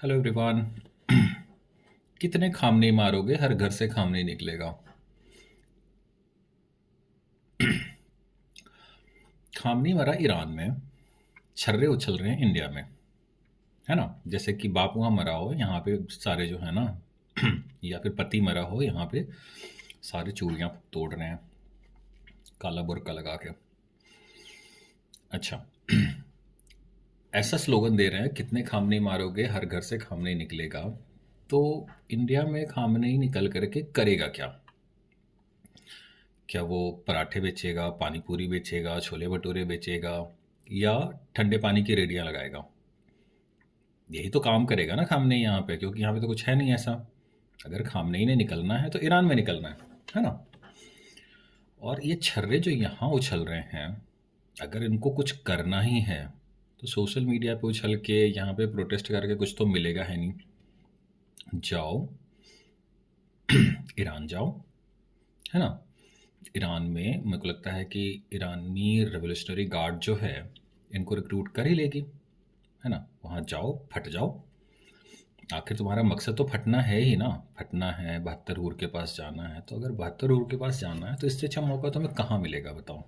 Hello everyone. कितने खामने मारोगे, हर घर से खामने निकलेगा। खामनी मरा ईरान में, छर्रे उछल रहे हैं इंडिया में। है ना? जैसे कि बाप वहाँ मरा हो, यहाँ पे सारे जो है ना या फिर पति मरा हो, यहाँ पे सारे चूड़ियाँ तोड़ रहे हैं काला बुर्का लगा के। अच्छा, ऐसा स्लोगन दे रहे हैं, कितने खामने मारोगे हर घर से खामने निकलेगा। तो इंडिया में खामने ही निकल करके करेगा क्या? क्या वो पराठे बेचेगा, पानी पूरी बेचेगा, छोले भटूरे बेचेगा, या ठंडे पानी की रेडियां लगाएगा? यही तो काम करेगा ना खामने ही यहाँ पे, क्योंकि यहाँ पे तो कुछ है नहीं ऐसा। अगर खामने ही ने निकलना है तो ईरान में निकलना है ना? और ये छर्रे जो यहाँ उछल रहे हैं, अगर इनको कुछ करना ही है तो सोशल मीडिया पे उछल के यहाँ पे प्रोटेस्ट करके कुछ तो मिलेगा है नहीं। जाओ, ईरान जाओ, है ना? ईरान में मेरे को लगता है कि ईरानी रेवोल्यूशनरी गार्ड जो है, इनको रिक्रूट कर ही लेगी। है ना? वहाँ जाओ, फट जाओ। आखिर तुम्हारा मकसद तो फटना है ही ना। फटना है, बहत्तर हूर के पास जाना है। तो अगर बहत्तर हूर के पास जाना है तो इससे अच्छा मौका तुम्हें कहाँ मिलेगा बताओ?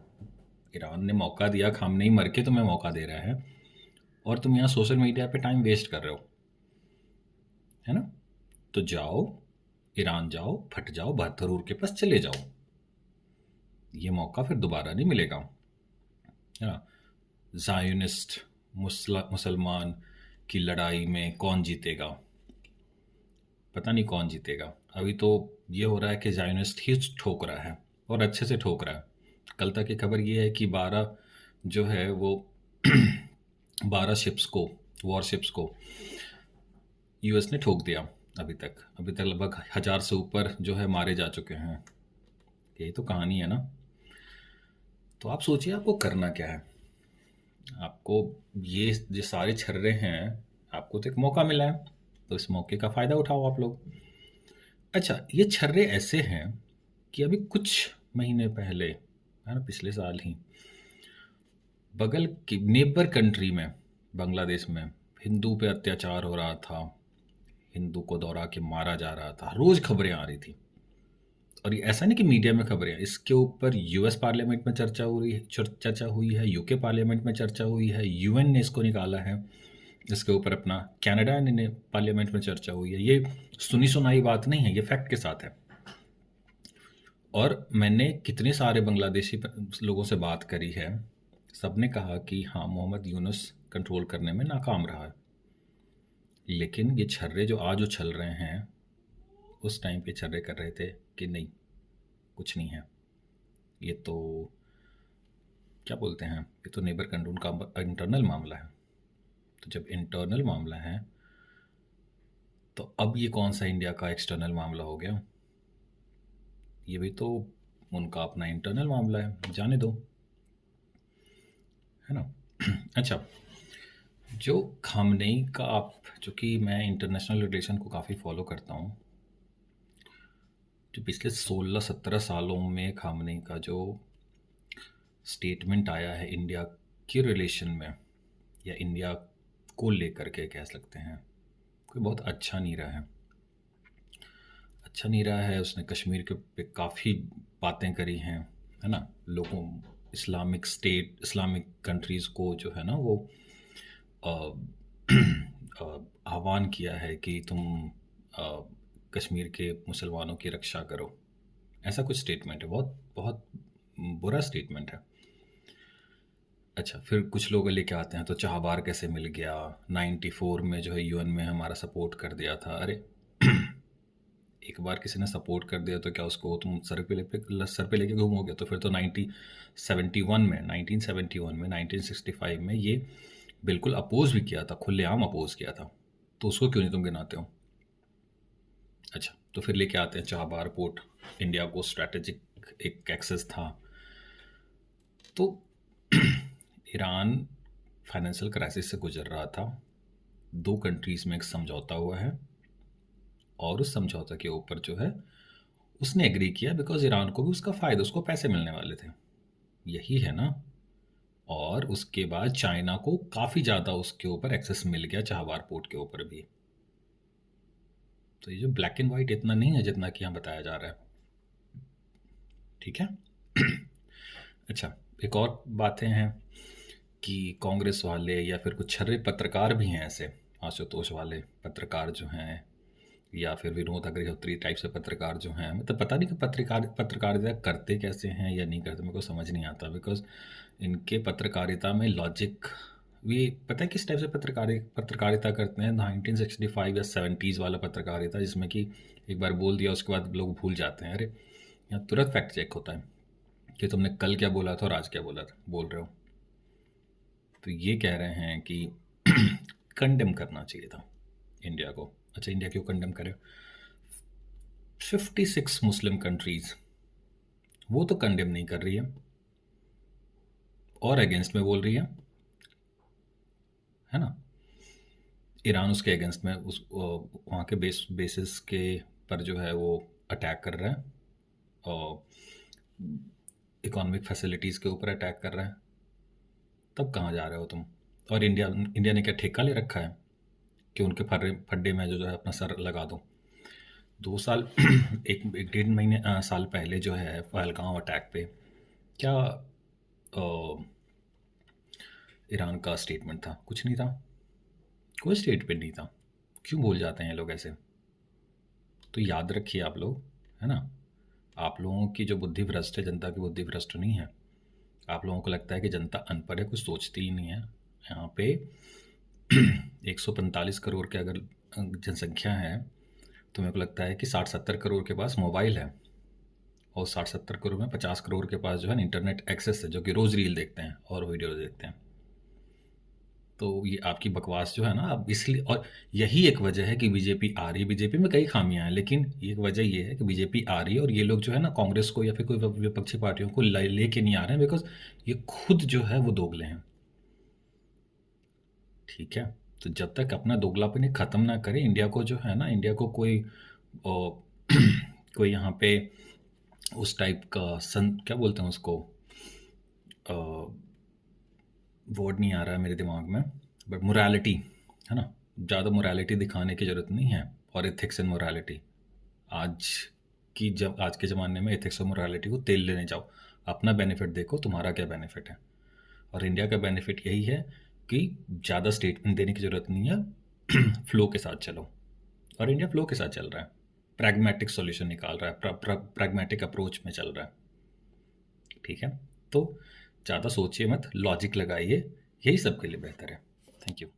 ईरान ने मौका दिया, खामनेई मर के तुम्हें मौका दे रहा है, और तुम यहाँ सोशल मीडिया पे टाइम वेस्ट कर रहे हो। है ना? तो जाओ, ईरान जाओ, फट जाओ, बहत्तर हूर के पास चले जाओ। ये मौका फिर दोबारा नहीं मिलेगा। है ना? ज़ायोनिस्ट मुसलमान की लड़ाई में कौन जीतेगा? पता नहीं कौन जीतेगा। अभी तो ये हो रहा है कि ज़ायोनिस्ट ही ठोक रहा है, और अच्छे से ठोक रहा है। कल तक की खबर ये है कि 12 जो है वो 12 शिप्स को, वॉर शिप्स को यूएस ने ठोक दिया। अभी तक लगभग 1000 से ऊपर जो है मारे जा चुके हैं। यही तो कहानी है ना। तो आप सोचिए आपको करना क्या है। आपको ये जो सारे छर्रे हैं, आपको तो एक मौका मिला है, तो इस मौके का फ़ायदा उठाओ आप लोग। अच्छा, ये छर्रे ऐसे हैं कि अभी कुछ महीने पहले, है ना, पिछले साल ही, बगल की नेबर कंट्री में, बांग्लादेश में, हिंदू पे अत्याचार हो रहा था। हिंदू को दौड़ा के मारा जा रहा था, रोज़ खबरें आ रही थी। और ये ऐसा नहीं कि मीडिया में खबरें, इसके ऊपर यूएस पार्लियामेंट में चर्चा हुई है, यूके पार्लियामेंट में चर्चा हुई है, यूएन ने इसको निकाला है। इसके ऊपर अपना कनाडा ने पार्लियामेंट में चर्चा हुई है। ये सुनी सुनाई बात नहीं है, ये फैक्ट के साथ है। और मैंने कितने सारे बांग्लादेशी लोगों से बात करी है, सबने कहा कि हाँ, मोहम्मद यूनुस कंट्रोल करने में नाकाम रहा है। लेकिन ये छर्रे जो आज उछल रहे हैं, उस टाइम पे छर्रे कर रहे थे कि नहीं, कुछ नहीं है। ये तो क्या बोलते हैं, ये तो नेबर कंट्रोल का इंटरनल मामला है। तो जब इंटरनल मामला है, तो अब ये कौन सा इंडिया का एक्सटर्नल मामला हो गया? ये भी तो उनका अपना इंटरनल मामला है, जाने दो। है ना? अच्छा, जो खामनेई का, आप, चूँकि मैं इंटरनेशनल रिलेशन को काफ़ी फ़ॉलो करता हूँ, जो पिछले 16-17 सालों में खामनेई का जो स्टेटमेंट आया है इंडिया के रिलेशन में, या इंडिया को लेकर के कह सकते हैं, कोई बहुत अच्छा नहीं रहा है। अच्छा नहीं रहा है। उसने कश्मीर के पे काफ़ी बातें करी हैं, है ना? लोगों, इस्लामिक स्टेट, इस्लामिक कंट्रीज़ को जो है ना वो अ, आह्वान किया है कि तुम अ, कश्मीर के मुसलमानों की रक्षा करो। ऐसा कुछ स्टेटमेंट है, बहुत बहुत बुरा स्टेटमेंट है। अच्छा, फिर कुछ लोग लेके आते हैं तो चाहबार कैसे मिल गया, 94 में जो है यूएन में हमारा सपोर्ट कर दिया था। अरे, एक बार किसी ने सपोर्ट कर दिया तो क्या उसको तुम सर पे लेके घूमोगे? तो फिर तो 1971 में 1965 में ये बिल्कुल अपोज भी किया था, खुलेआम अपोज किया था। तो उसको क्यों नहीं तुम गिनाते हो? अच्छा, तो फिर लेके आते हैं चाहबार पोर्ट, इंडिया को स्ट्रैटेजिक एक एक्सेस था। तो ईरान फाइनेंशियल क्राइसिस से गुजर रहा था, दो कंट्रीज़ में एक समझौता हुआ है, और उस समझौते के ऊपर जो है उसने एग्री किया, बिकॉज़ ईरान को भी उसका फ़ायदा, उसको पैसे मिलने वाले थे। यही है ना? और उसके बाद चाइना को काफ़ी ज़्यादा उसके ऊपर एक्सेस मिल गया, चाहबार पोर्ट के ऊपर भी। तो ये जो ब्लैक एंड वाइट इतना नहीं है जितना कि यहाँ बताया जा रहा है, ठीक है। अच्छा, एक और बातें हैं कि कांग्रेस वाले या फिर कुछ छर्रे पत्रकार भी हैं ऐसे, आशुतोष वाले पत्रकार जो हैं, या फिर विनोद अग्निहोत्री टाइप से पत्रकार जो हैं, मतलब पता नहीं कि पत्रकारिता करते कैसे हैं या नहीं करते, मेरे को समझ नहीं आता। बिकॉज इनके पत्रकारिता में लॉजिक, वे पता है किस टाइप से पत्रकारिता करते हैं, 1965 या 70s वाला पत्रकारिता, जिसमें कि एक बार बोल दिया उसके बाद लोग भूल जाते हैं। अरे यहाँ तुरंत फैक्ट चेक होता है कि तुमने कल क्या बोला था और आज क्या बोल रहे हो। तो ये कह रहे हैं कि कंडेम करना चाहिए था इंडिया को। अच्छा, इंडिया क्यों कंडेम करे? 56 मुस्लिम कंट्रीज वो तो कंडेम नहीं कर रही है और अगेंस्ट में बोल रही है ना। ईरान उसके अगेंस्ट में उस वहाँ के बेसिस के पर जो है वो अटैक कर रहा है और इकोनॉमिक फैसिलिटीज़ के ऊपर अटैक कर रहा है। तब कहाँ जा रहे हो तुम? और इंडिया ने क्या ठेका ले रखा है कि उनके फड्डे में जो है अपना सर लगा दो? 2 साल एक 1.5 महीने साल पहले जो है पहलगांव अटैक पे क्या ईरान का स्टेटमेंट था? कुछ नहीं था, कोई स्टेटमेंट नहीं था। क्यों भूल जाते हैं ये लोग ऐसे? तो याद रखिए आप लोग, है ना, आप लोगों की जो बुद्धि भ्रष्ट है, जनता की बुद्धि भ्रष्ट नहीं है। आप लोगों को लगता है कि जनता अनपढ़ है, कुछ सोचती ही नहीं है। यहाँ पे 145 करोड़ के अगर जनसंख्या है, तो मेरे को लगता है कि 60-70 करोड़ के पास मोबाइल है, और 60-70 करोड़ में 50 करोड़ के पास जो है इंटरनेट एक्सेस है, जो कि रोज़ रील देखते हैं और वीडियो देखते हैं। तो ये आपकी बकवास जो है ना, अब इसलिए, और यही एक वजह है कि बीजेपी आ रही है। बीजेपी में कई खामियां हैं, लेकिन एक वजह ये है कि बीजेपी आ रही है और ये लोग जो है ना कांग्रेस को या फिर कोई विपक्षी पार्टियों को लेके नहीं आ रहे हैं, बिकॉज ये खुद जो है वो दोगले हैं, ठीक है। तो जब तक अपना दोगलापन ये खत्म ना करे, इंडिया को जो है ना, इंडिया को कोई कोई यहाँ पे उस टाइप का क्या बोलते हैं उसको, वर्ड नहीं आ रहा है मेरे दिमाग में, बट मोरालिटी, है ना, ज़्यादा मोरालिटी दिखाने की ज़रूरत नहीं है। और एथिक्स एंड मोरालिटी, आज के ज़माने में एथिक्स और मोरालिटी को तेल लेने जाओ, अपना बेनिफिट देखो, तुम्हारा क्या बेनिफिट है। और इंडिया का बेनिफिट यही है कि ज़्यादा स्टेटमेंट देने की ज़रूरत नहीं है, फ्लो के साथ चलो। और इंडिया फ्लो के साथ चल रहा है, प्रैग्मेटिक सॉल्यूशन निकाल रहा है, प्रैग्मेटिक अप्रोच में चल रहा है, ठीक है। तो ज़्यादा सोचिए मत, लॉजिक लगाइए, यही सबके लिए बेहतर है। Thank you.